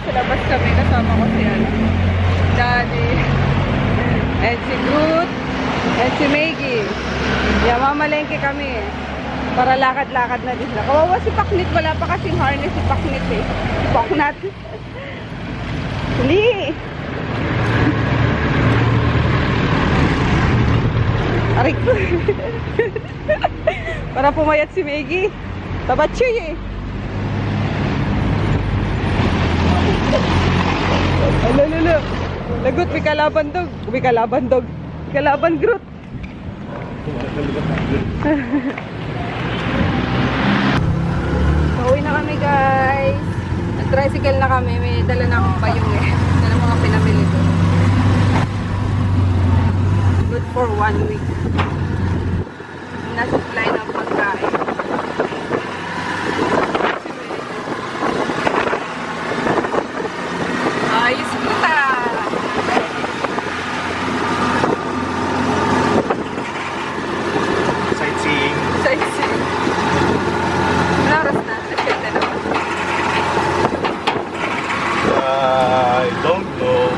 sa labas kami. Kasama ko si Daddy. And si Groot. And si Maggie. Yeah, mamalengke kami para lakad-lakad na din sila. Kawawa si Paknit. Wala pa kasing harness si Paknit eh. Si Paknat. Huli! Arik ko. Para pumayat si Maggie. Tabatsuy eh. Alala. Lagot, may kalaban dog. May kalaban dog. Kalaban Groot. Uwi na kami guys. Nag-tricycle na kami. May dala na akong payong eh. Dala mga pinamili ko. Good for 1 week. Na-supply ng pagkain. Ayos kita! Sightseeing. Sightseeing. Naras na. Nagkita na. I don't know.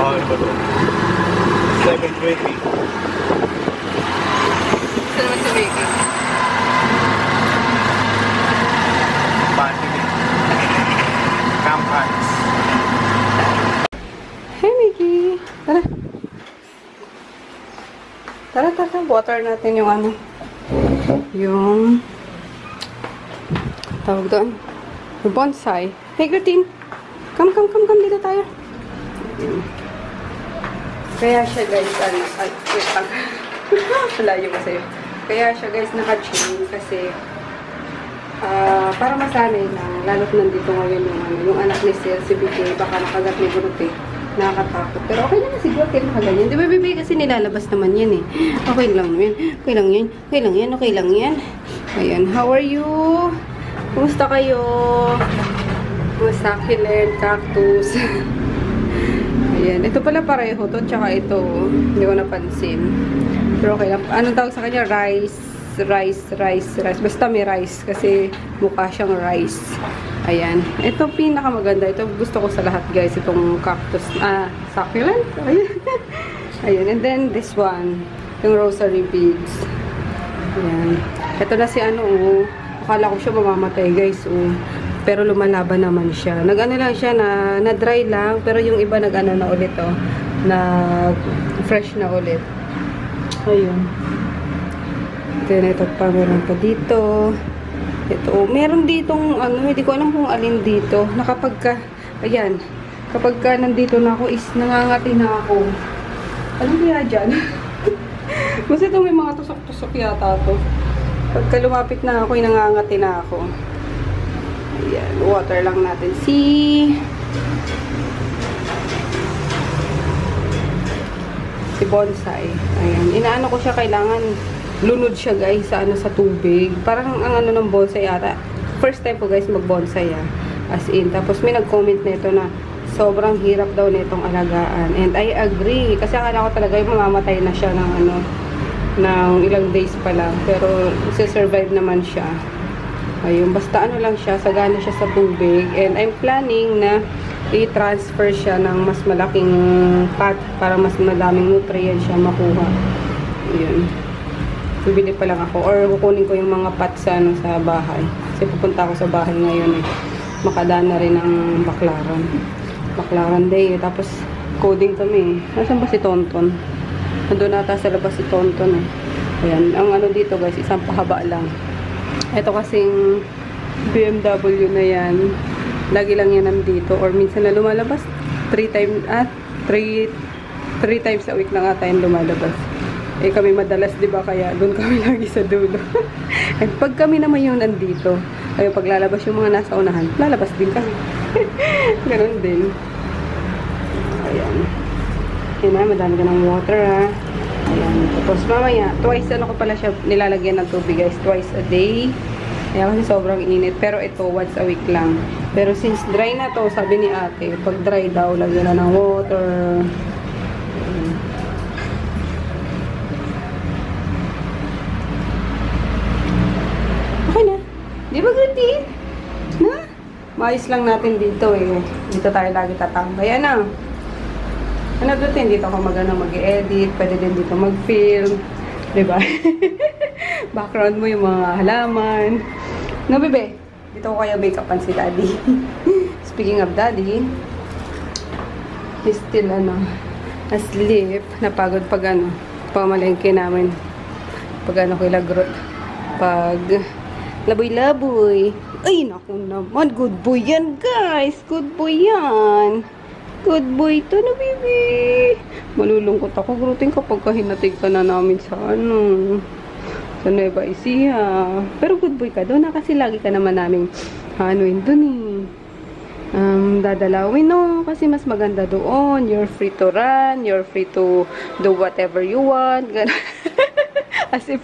Ano ba ito? 7:20. Gusto naman si Maggie. Pandemic. Camp Hands. Hey Maggie! Tara. Tara. Water natin yung ano. Yung tawag doon. Yung bonsai. Hey Gertine! Come dito tayo. Kaya siya guys, wait lang. Malayo ko sa'yo. Kaya siya guys naka-chain kasi para masanay na lalo't nandito ngayon yung anak ni Sir, si BK, baka nakagat ni Groot eh. Nakakatakot. Pero okay naman siguro kayo nakaganyan. Di ba baby kasi nilalabas naman yan eh. Okay lang yan. Ayan, how are you? Kumusta kayo? Succulent, cactus. Ayan. Ito pala pareho to. Tsaka ito. Hindi ko napansin. Pero okay lang. Anong tawag sa kanya? Rice. Basta may rice. Kasi mukha siyang rice. Ayan. Ito pinakamaganda. Ito gusto ko sa lahat guys. Itong cactus. Succulent. Ayan. And then this one. Yung rosary beads. Ayan. Ito na si ano. Akala ko siya mamamatay guys. Pero lumalaban naman siya. Nag-ano lang siya na dry lang. Pero yung iba nag-ano na ulit fresh na ulit. Ayun. Then ito pa. Meron pa dito. Ito. Meron ditong hindi ko alam kung alin dito. Ayan. Kapag ka nandito na ako is nangangati na ako. Ano kaya dyan? Kasi ito may mga tusok-tusok yata to. Pagka lumapit na ako, nangangati na ako. Ayan, water lang natin. Si bonsai. Ayan, inaano ko siya, kailangan lunod siya guys sa tubig. Parang ang ano ng bonsai ata. First time ko guys mag-bonsai as in. Tapos may nag-comment nito na sobrang hirap daw nitong alagaan. And I agree. Kasi akala ko talaga yung mamamatay na siya ng ilang days pa lang. Pero survive naman siya. Ayun, basta ano lang siya, sagana siya sa tubig. And I'm planning na i-transfer siya ng mas malaking pot para mas madaming nutrients siya makuha. Ayun. Bibili pa lang ako. Or kukunin ko yung mga pot sa bahay. Kasi pupunta ako sa bahay ngayon eh. Makadaan na rin ang Baclaran Day. Tapos coding kami. Nasaan ba si Tonton? Nandun nata sa labas si Tonton eh. Ayan. Ang ano dito guys, isang pahaba lang. Ito kasing BMW na yan. Lagi lang yan nandito. Or minsan na lumalabas. 3 times a week na nga tayong lumalabas. Eh kami madalas, di ba? Kaya doon kami lagi sa dulo. At pag kami naman yung nandito, ay pag lalabas yung mga nasa unahan, lalabas din kami. Ganon din. Ayan. Ayan na, madami ka ng water Ayan. Tapos mamaya, twice ko pala siya nilalagyan ng tubig guys. Twice a day. Kaya kasi sobrang init. Pero ito, once a week lang. Pero since dry na to, sabi ni ate, pag dry daw, lagyan na ng water. Okay na. Di ba, Gertie? Na? maayos lang natin dito eh. Dito tayo lagi tatambay. Ano? Ano dito? Dito ako mag-edit. Pwede din dito mag-film. Diba? Background mo yung mga halaman. No, bebe? Dito ko kaya make-upan si daddy. Speaking of daddy, he's still, asleep. Napagod pag, pamalengke namin. Pag, kilagrot. Pag, laboy-laboy. Ay, naku naman. Good boy yan, guys. Good boy yan. Good boy to na, baby. Malulungkot ako. Gruting kapag hinatig ka na namin sa, sa Nueva Ecija. Pero good boy ka doon. Kasi lagi ka naman namin, doon eh. Dadalawin, no? Kasi mas maganda doon. You're free to run. You're free to do whatever you want. As if,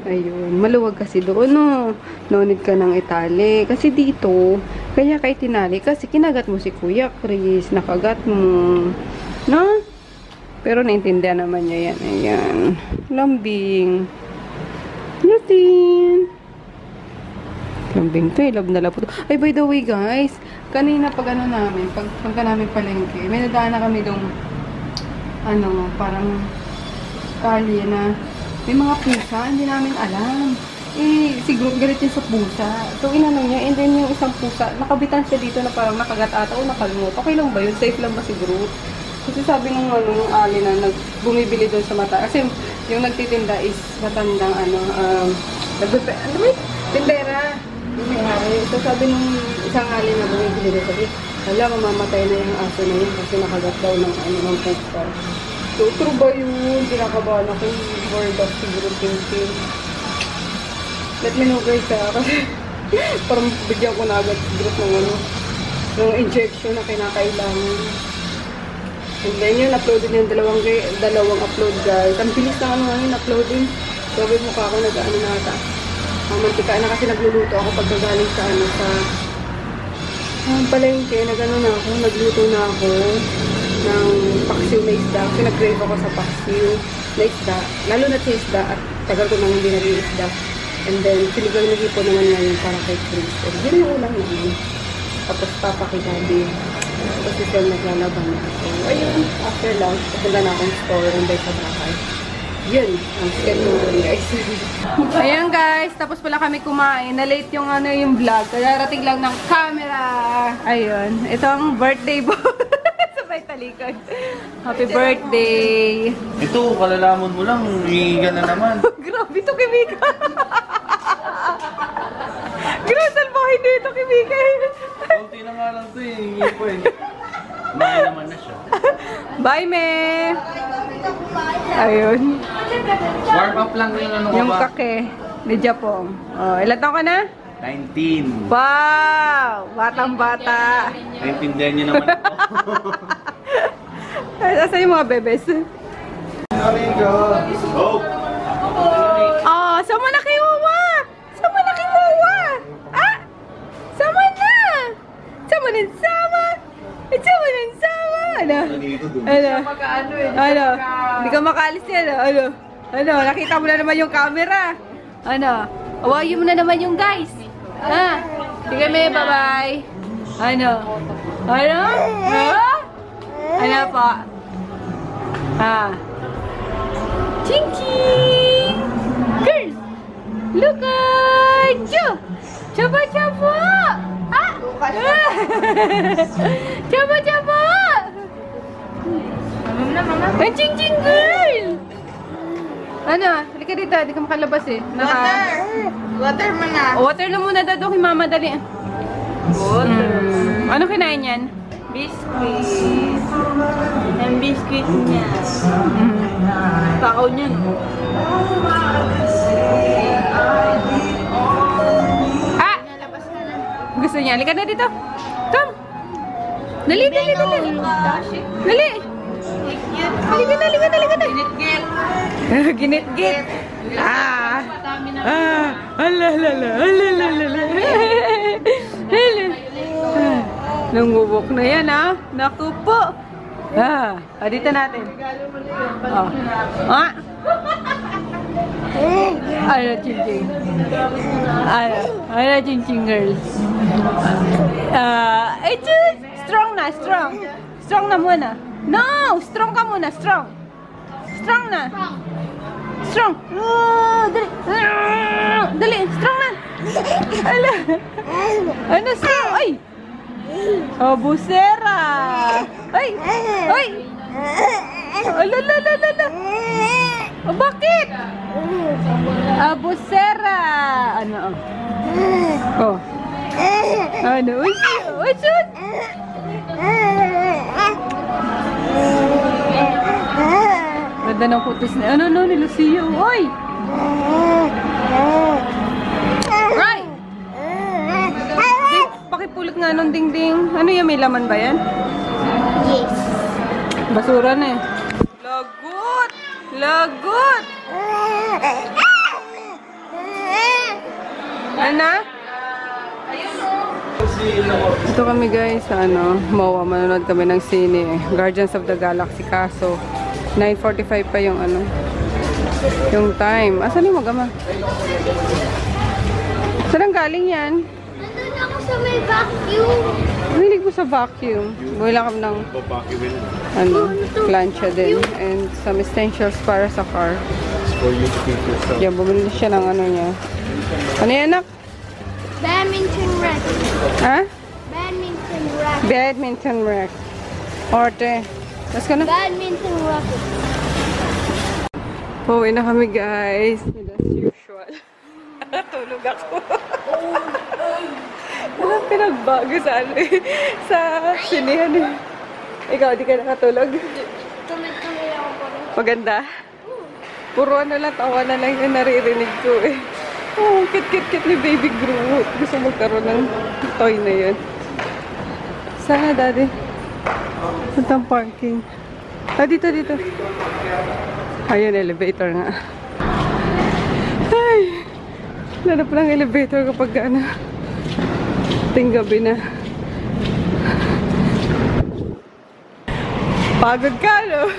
ayun, maluwag kasi doon, no? No need ka ng itali. Kasi dito, kaya kay tinali, kasi kinagat mo si Kuya Chris, nakagat mo. No? Pero naintindihan naman niya yan. Ayan. Lambing. Nothing. Lambing to, love na love to. Ay, by the way, guys, kanina pag namin, pagka namin palengke, may nadaan na kami dong, parang kalye na may mga pusa, hindi namin alam. Eh, siguro galit yun sa pusa. So, inano niya, and then yung isang pusa, nakabitan siya dito na parang nakagat ata o nakalmot. Okay lang ba yun? Safe lang ba siguro? Kasi sabi ng yung ali na bumibili doon sa mata. Kasi yung nagtitinda is matandang tindera. Yung may-ari. So, sabi nung isang ali na bumibili doon, sabi, hala, mamamatay na yung aso na yun kasi nakagat daw ng pusa. So, true ba yun? Kinakabahan ako. Word of siguro thinking. Let me know guys kasi parang bigyan ko na agad siguro ng injection na kinakailangan. And then yun, uploaded yung dalawang upload guys. Ang bilis na uploading. Sabi mukha ako nag-nata. Mantika na kasi nagluluto ako pagkagaling sa palengke. Nagluto na ako ng paksiw na isda. Kasi nag-crave ako sa paksiw na isda. Lalo na sa isda at tagal ko nang hindi naging isda. And then, siligang na hipo naman ngayon para kay Chris. And yun yung ulam naman. Tapos papakitabi. Tapos ito naglalaban na. So, ayun. After lunch, papunta na akong store and then sa bahay. Yun. Ang schedule guys. Ayan guys. Tapos pala kami kumain. Na-late yung yung vlog. Kaya rating lang ng camera. Ayun. Ito ang birthday boy. Sabay talikod. Happy birthday. Ito, kalalaman mo lang. Higa na naman. Grabe ito kay Mika. Grabe salbahin dito kay Mika. Kunti na nga lang ito eh. Hindi po eh. Kumain naman na siya. Bye, me! Ayun. Warm up lang yun. Yung kake ni Japong. Oh, ilan taon ka na? 19. Wow! Batang-bata. Naintindihan niyo naman ako. Asa yung mga bebes? Oh! Oh, sama na kay Wawa! Sama na kay Wawa! Ah! Sama na! Sama na sama! Sama na sama! Ano? Ano? Hindi ka makaalis yan. Ano? Nakita mo na naman yung camera. Ano? Awayin mo na naman yung guys. Ha? Sige me, bye-bye. Ano? Ano? Ano po? Ha? Ching-ching! Girl! Look at you! Chapa-chapa! Ah! Chapa-chapa! Ay, ching-ching girl! Ano? Halika dito, hindi ka makalabas eh. Water mo na. Water lang muna daw kay mama, dali. Water. Ano kinain yan? Biscuit. Ang biscuit niya. Pakaw niyan. Ah! Gusto niya. Halika na dito. Come! Dali, dali, dali. Dali! Halika na, halika na, halika na. Ginit-git. Ginit-git. Ah! Ah! Ala, ala, ala, ala, ala, ala. Ala. Nangubok na yan, ah. Naku po. Ah, dito natin. Oh. Ah. Ano, ching-ching. Ano, ching-ching girls. na, strong. Strong na muna. No! Strong ka muna, strong. Strong na. Strong. Dali. Dali, strong na. Ala. Ano, strong? Ay! Abusera. Ay! Ay! Ala, la, la, la, la. Bakit? Abusera. Ano? Oh. Ano? What's it? Ganda ng kutis na. Ano, no, ni Lucia. Oy! Right! Pakipulot nga nung dingding. Ano yan? May laman ba yan? Yes. Basura na eh. Lagot! Lagot! Ano? Ito kami guys sa ano, MOA. Manonood kami ng sine eh. Guardians of the Galaxy. Kaso 9:45 pa yung ano, yung time. Asan yung mag-ama? Saan ang galing yan? Nandun ako sa may vacuum. Mahilig mo sa vacuum. Bumila kami ng ano, plancha din. And some essentials para sa car. For you to keep yourself. Yan, bumili siya ng ano niya. Ano yan, anak? Badminton racket. Ha? Badminton racket. Badminton rack. Orte. Mas ka na? Badminton racket. Pauwi na kami guys. As usual. Tulog ako. Walang pinagbago sa ano eh. Sa sinihan eh. Ikaw, di ka nakatulog? Tumit-tumit ako pa rin. Maganda? Puro ano lang, tawa na lang yung naririnig ko eh. Oh, kit-kit-kit ni Baby Groot. Gusto magkaroon ng toy na yun. Sana, Daddy? Puntang parking. Ah, dito, dito. Ayun, elevator nga. Ay! Nanap lang elevator kapag ano. Ting gabi na. Pagod ka, no?